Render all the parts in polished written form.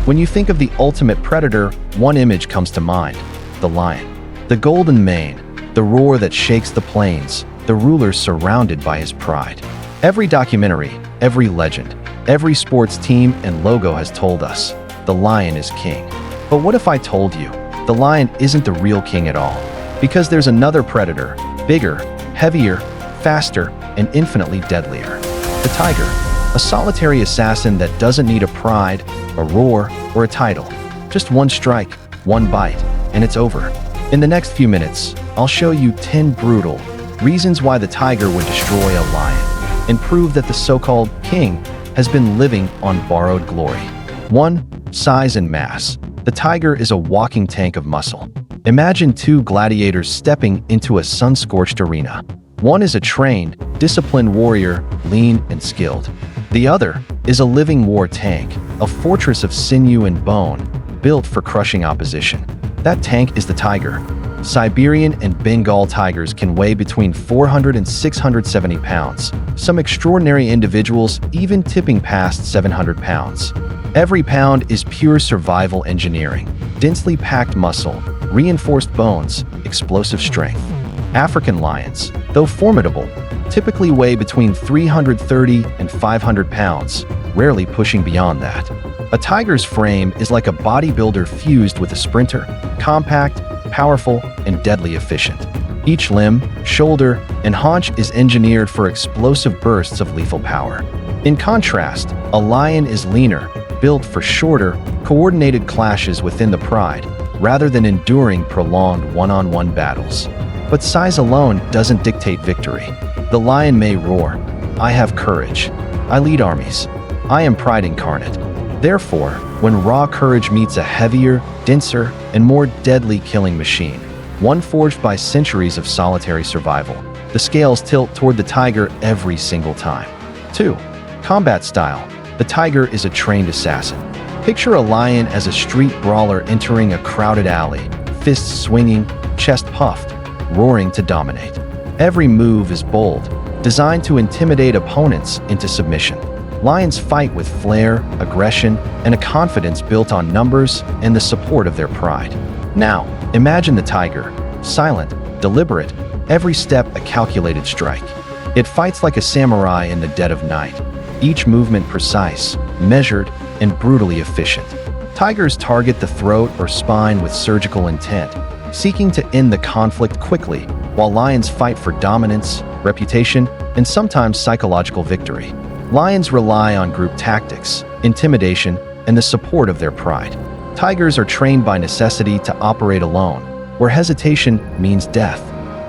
When you think of the ultimate predator, one image comes to mind: the lion. The golden mane, the roar that shakes the plains, the ruler surrounded by his pride. Every documentary, every legend, every sports team and logo has told us, the lion is king. But what if I told you, the lion isn't the real king at all? Because there's another predator, bigger, heavier, faster, and infinitely deadlier. The tiger, a solitary assassin that doesn't need a pride, a roar, or a title. Just one strike, one bite, and it's over. In the next few minutes, I'll show you 10 brutal reasons why the tiger would destroy a lion and prove that the so-called king has been living on borrowed glory. 1. Size and mass. The tiger is a walking tank of muscle. Imagine two gladiators stepping into a sun-scorched arena. One is a trained, disciplined warrior, lean and skilled. The other is a living war tank, a fortress of sinew and bone, built for crushing opposition. That tank is the tiger. Siberian and Bengal tigers can weigh between 400 and 670 pounds, some extraordinary individuals even tipping past 700 pounds. Every pound is pure survival engineering, densely packed muscle, reinforced bones, explosive strength. African lions, though formidable, typically weigh between 330 and 500 pounds, rarely pushing beyond that. A tiger's frame is like a bodybuilder fused with a sprinter, compact, powerful, and deadly efficient. Each limb, shoulder, and haunch is engineered for explosive bursts of lethal power. In contrast, a lion is leaner, built for shorter, coordinated clashes within the pride, rather than enduring prolonged one-on-one battles. But size alone doesn't dictate victory. The lion may roar, "I have courage. I lead armies. I am pride incarnate." Therefore, when raw courage meets a heavier, denser, and more deadly killing machine, one forged by centuries of solitary survival, the scales tilt toward the tiger every single time. 2. Combat style. The tiger is a trained assassin. Picture a lion as a street brawler entering a crowded alley, fists swinging, chest puffed, roaring to dominate. Every move is bold, designed to intimidate opponents into submission. Lions fight with flair, aggression, and a confidence built on numbers and the support of their pride. Now, imagine the tiger, silent, deliberate, every step a calculated strike. It fights like a samurai in the dead of night, each movement precise, measured, and brutally efficient. Tigers target the throat or spine with surgical intent, seeking to end the conflict quickly, while lions fight for dominance, reputation, and sometimes psychological victory. Lions rely on group tactics, intimidation, and the support of their pride. Tigers are trained by necessity to operate alone, where hesitation means death.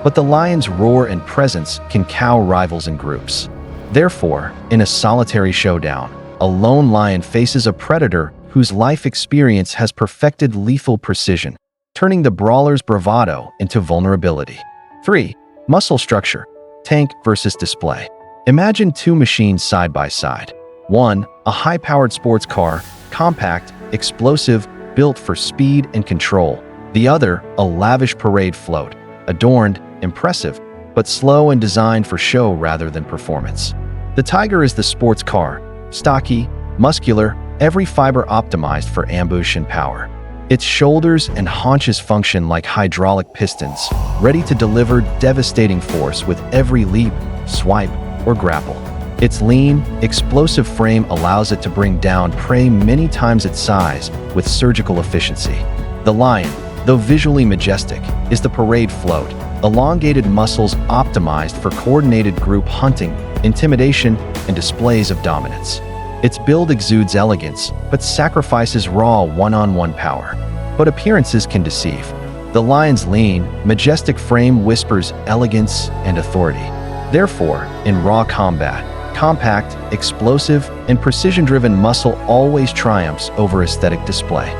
But the lion's roar and presence can cow rivals in groups. Therefore, in a solitary showdown, a lone lion faces a predator whose life experience has perfected lethal precision, turning the brawler's bravado into vulnerability. 3. Muscle structure. Tank versus display. Imagine two machines side by side. One, a high-powered sports car, compact, explosive, built for speed and control. The other, a lavish parade float, adorned, impressive, but slow and designed for show rather than performance. The tiger is the sports car, stocky, muscular, every fiber optimized for ambush and power. Its shoulders and haunches function like hydraulic pistons, ready to deliver devastating force with every leap, swipe, or grapple. Its lean, explosive frame allows it to bring down prey many times its size with surgical efficiency. The lion, though visually majestic, is the parade float, elongated muscles optimized for coordinated group hunting, intimidation, and displays of dominance. Its build exudes elegance, but sacrifices raw one-on-one power. But appearances can deceive. The lion's lean, majestic frame whispers elegance and authority. Therefore, in raw combat, compact, explosive, and precision-driven muscle always triumphs over aesthetic display.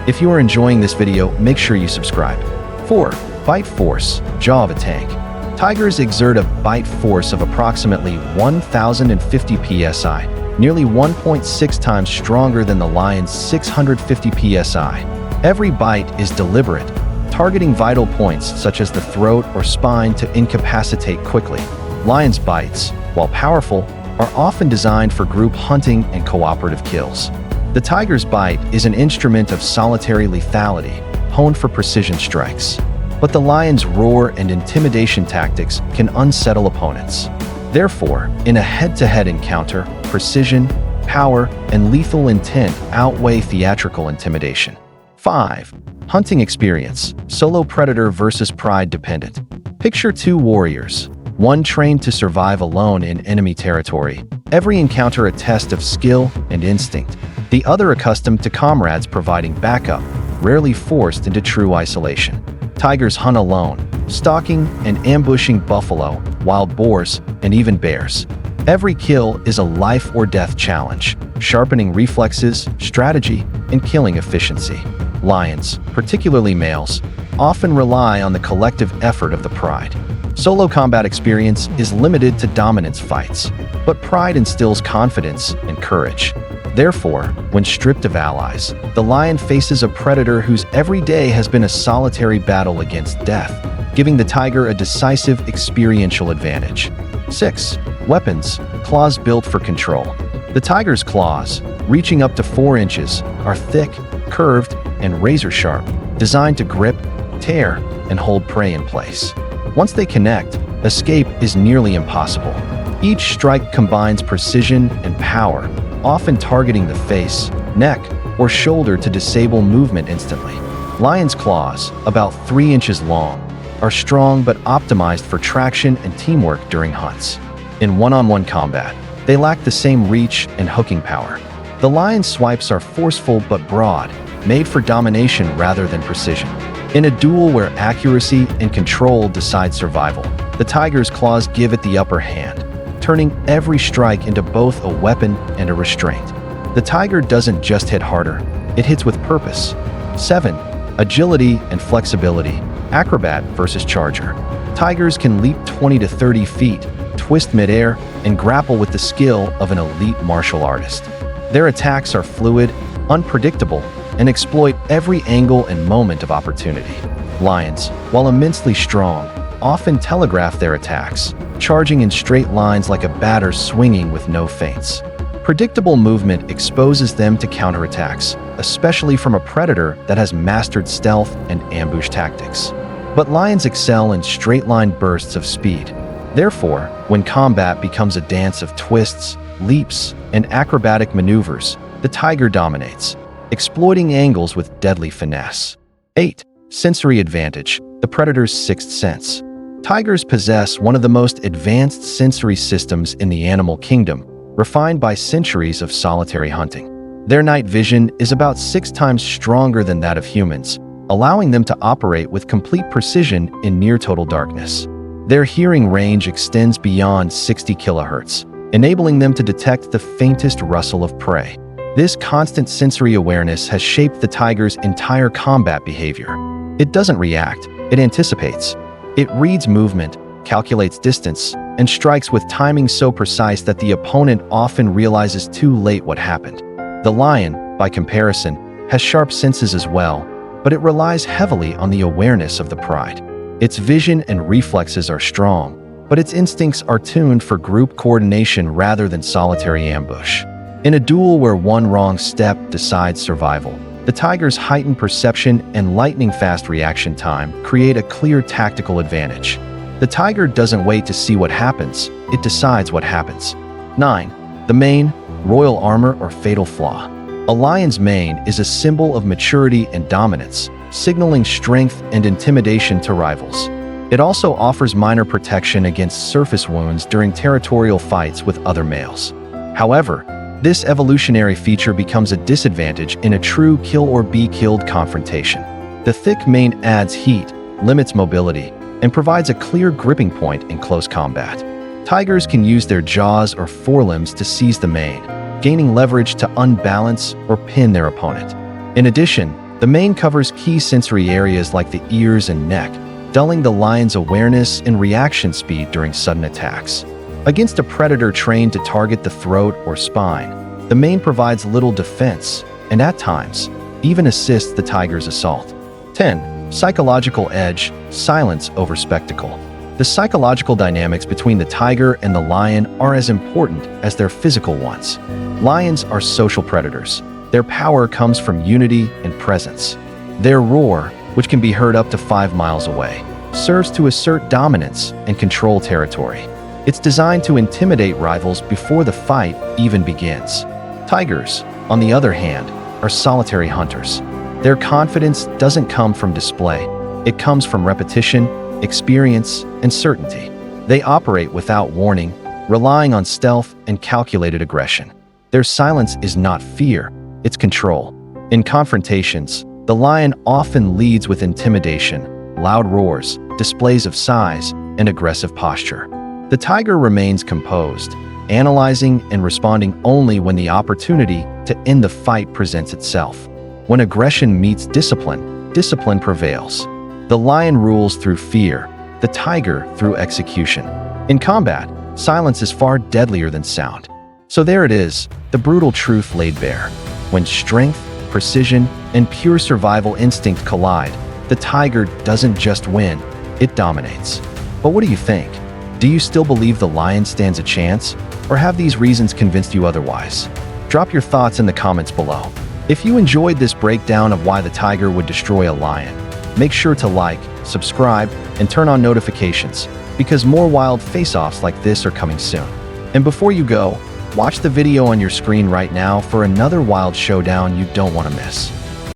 If you are enjoying this video, make sure you subscribe. 4. Bite force, jaw of a tank. Tigers exert a bite force of approximately 1,050 psi, nearly 1.6 times stronger than the lion's 650 psi. Every bite is deliberate, targeting vital points such as the throat or spine to incapacitate quickly. Lions' bites, while powerful, are often designed for group hunting and cooperative kills. The tiger's bite is an instrument of solitary lethality, honed for precision strikes. But the lion's roar and intimidation tactics can unsettle opponents. Therefore, in a head-to-head encounter, precision, power, and lethal intent outweigh theatrical intimidation. 5. Hunting experience, solo predator versus pride dependent. Picture two warriors, one trained to survive alone in enemy territory, every encounter a test of skill and instinct, the other accustomed to comrades providing backup, rarely forced into true isolation. Tigers hunt alone, stalking and ambushing buffalo, wild boars, and even bears. Every kill is a life-or-death challenge, sharpening reflexes, strategy, and killing efficiency. Lions, particularly males, often rely on the collective effort of the pride. Solo combat experience is limited to dominance fights, but pride instills confidence and courage. Therefore, when stripped of allies, the lion faces a predator whose every day has been a solitary battle against death, giving the tiger a decisive experiential advantage. 6. Weapons, claws built for control. The tiger's claws, reaching up to 4 inches, are thick, curved, and razor-sharp, designed to grip, tear, and hold prey in place. Once they connect, escape is nearly impossible. Each strike combines precision and power, often targeting the face, neck, or shoulder to disable movement instantly. Lion's claws, about 3 inches long, are strong but optimized for traction and teamwork during hunts. In one-on-one combat, they lack the same reach and hooking power. The lion's swipes are forceful but broad, made for domination rather than precision. In a duel where accuracy and control decide survival, the tiger's claws give it the upper hand, turning every strike into both a weapon and a restraint. The tiger doesn't just hit harder, it hits with purpose. 7. Agility and flexibility, acrobat versus charger. Tigers can leap 20 to 30 feet, twist midair, and grapple with the skill of an elite martial artist. Their attacks are fluid, unpredictable, and exploit every angle and moment of opportunity. Lions, while immensely strong, often telegraph their attacks, charging in straight lines like a batter swinging with no feints. Predictable movement exposes them to counterattacks, especially from a predator that has mastered stealth and ambush tactics. But lions excel in straight-line bursts of speed. Therefore, when combat becomes a dance of twists, leaps, and acrobatic maneuvers, the tiger dominates, exploiting angles with deadly finesse. 8. Sensory advantage, the predator's sixth sense. Tigers possess one of the most advanced sensory systems in the animal kingdom, refined by centuries of solitary hunting. Their night vision is about 6 times stronger than that of humans, allowing them to operate with complete precision in near-total darkness. Their hearing range extends beyond 60 kilohertz, enabling them to detect the faintest rustle of prey. This constant sensory awareness has shaped the tiger's entire combat behavior. It doesn't react, it anticipates. It reads movement, calculates distance, and strikes with timing so precise that the opponent often realizes too late what happened. The lion, by comparison, has sharp senses as well, but it relies heavily on the awareness of the pride. Its vision and reflexes are strong, but its instincts are tuned for group coordination rather than solitary ambush. In a duel where one wrong step decides survival, the tiger's heightened perception and lightning-fast reaction time create a clear tactical advantage. The tiger doesn't wait to see what happens, it decides what happens. 9. The mane, royal armor, or fatal flaw. A lion's mane is a symbol of maturity and dominance, signaling strength and intimidation to rivals. It also offers minor protection against surface wounds during territorial fights with other males. However, this evolutionary feature becomes a disadvantage in a true kill-or-be-killed confrontation. The thick mane adds heat, limits mobility, and provides a clear gripping point in close combat. Tigers can use their jaws or forelimbs to seize the mane, gaining leverage to unbalance or pin their opponent. In addition, the mane covers key sensory areas like the ears and neck, dulling the lion's awareness and reaction speed during sudden attacks. Against a predator trained to target the throat or spine, the mane provides little defense and, at times, even assists the tiger's assault. 10. Psychological edge, silence over spectacle. The psychological dynamics between the tiger and the lion are as important as their physical ones. Lions are social predators, Their power comes from unity and presence. Their roar, which can be heard up to 5 miles away, serves to assert dominance and control territory. It's designed to intimidate rivals before the fight even begins. Tigers, on the other hand, are solitary hunters. Their confidence doesn't come from display. It comes from repetition, experience, and certainty. They operate without warning, relying on stealth and calculated aggression. Their silence is not fear, it's control. In confrontations, the lion often leads with intimidation, loud roars, displays of size, and aggressive posture. The tiger remains composed, analyzing and responding only when the opportunity to end the fight presents itself. When aggression meets discipline, discipline prevails. The lion rules through fear, the tiger through execution. In combat, silence is far deadlier than sound. So there it is, the brutal truth laid bare. When strength, precision, and pure survival instinct collide, the tiger doesn't just win, it dominates. But what do you think? Do you still believe the lion stands a chance? Or have these reasons convinced you otherwise? Drop your thoughts in the comments below. If you enjoyed this breakdown of why the tiger would destroy a lion, make sure to like, subscribe, and turn on notifications, because more wild face-offs like this are coming soon. And before you go, watch the video on your screen right now for another wild showdown you don't want to miss.